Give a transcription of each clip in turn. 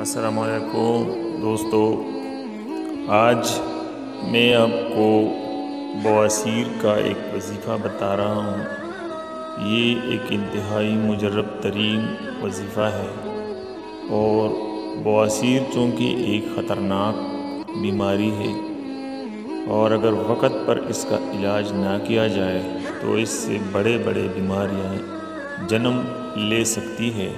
السلام علیکم دوستو، آج میں آپ کو بواسیر کا ایک وظیفہ بتا رہا ہوں۔ یہ ایک انتہائی مجرب ترین وظیفہ ہے اور بواسیر چونکہ ایک خطرناک بیماری ہے اور اگر وقت پر اس کا علاج نہ کیا جائے تو اس سے بڑے بیماریاں جنم لے سکتی ہے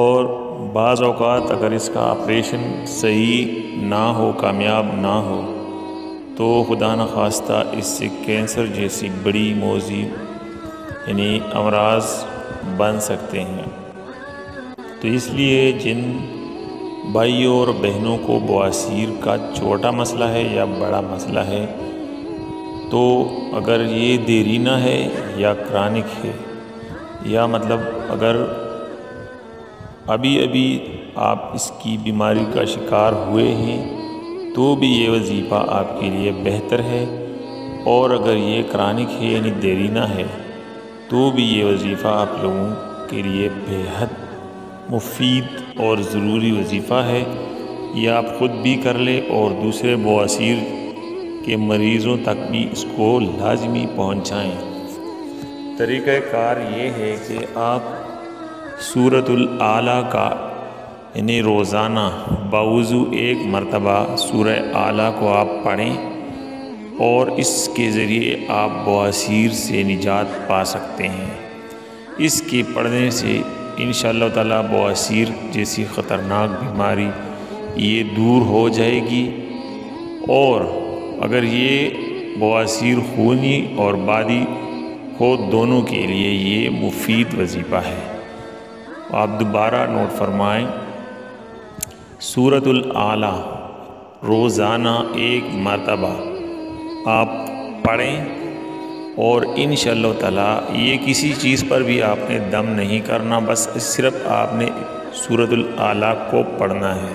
اور بعض اوقات اگر اس کا آپریشن صحیح نہ ہو، کامیاب نہ ہو تو خدا نخواستہ اس سے کینسر جیسی بڑی موذی امراض بن سکتے ہیں۔ تو اس لیے جن بھائیوں اور بہنوں کو بواسیر کا چھوٹا مسئلہ ہے یا بڑا مسئلہ ہے، تو اگر یہ دیرینہ ہے یا کرانک ہے یا اگر ابھی آپ اس کی بیماری کا شکار ہوئے ہیں تو بھی یہ وظیفہ آپ کے لیے بہتر ہے، اور اگر یہ کرانک ہے یعنی دیرینہ ہے تو بھی یہ وظیفہ آپ لوگوں کے لیے بے حد مفید اور ضروری وظیفہ ہے۔ یہ آپ خود بھی کر لیں اور دوسرے بواسیر کے مریضوں تک بھی اس کو لازمی پہنچائیں۔ طریقہ کار یہ ہے کہ آپ سورۃ الاعلیٰ کا روزانہ باوضو ایک مرتبہ سورہ اعلیٰ کو آپ پڑھیں اور اس کے ذریعے آپ بواسیر سے نجات پا سکتے ہیں۔ اس کے پڑھنے سے انشاءاللہ تعالی بواسیر جیسی خطرناک بیماری یہ دور ہو جائے گی، اور اگر یہ بواسیر خونی اور بادی ہو دونوں کے لیے یہ مفید وظیفہ ہے۔ آپ دوبارہ نوٹ فرمائیں، سورۃ الاعلیٰ روزانہ ایک مرتبہ آپ پڑھیں، اور انشاءاللہ تعالی یہ کسی چیز پر بھی آپ نے دم نہیں کرنا، بس صرف آپ نے سورۃ الاعلیٰ کو پڑھنا ہے۔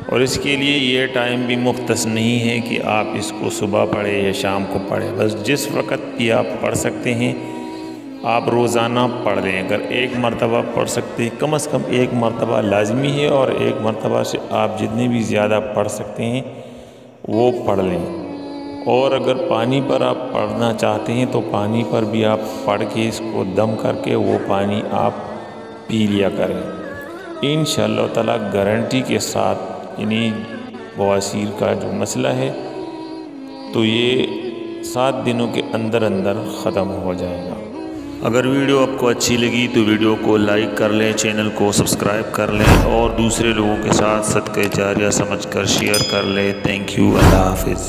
اور اس کے لیے یہ ٹائم بھی مختص نہیں ہے کہ آپ اس کو صبح پڑھیں یا شام کو پڑھیں، بس جس وقت بھی آپ پڑھ سکتے ہیں آپ روزانہ پڑھ لیں۔ اگر ایک مرتبہ پڑھ سکتے ہیں، کم از کم ایک مرتبہ لازمی ہے، اور ایک مرتبہ سے آپ جتنے بھی زیادہ پڑھ سکتے ہیں وہ پڑھ لیں۔ اور اگر پانی پر آپ پڑھنا چاہتے ہیں تو پانی پر بھی آپ پڑھ کے اس کو دم کر کے وہ پانی آپ پی لیا کریں۔ انشاءاللہ تعالی گارنٹی کے ساتھ بواسیر کا جو مسئلہ ہے تو یہ 7 دنوں کے اندر ختم ہو جائے گا۔ اگر ویڈیو آپ کو اچھی لگی تو ویڈیو کو لائک کر لیں، چینل کو سبسکرائب کر لیں اور دوسرے لوگوں کے ساتھ صدقہ جاریہ سمجھ کر شیئر کر لیں۔ تھینک یو، اللہ حافظ۔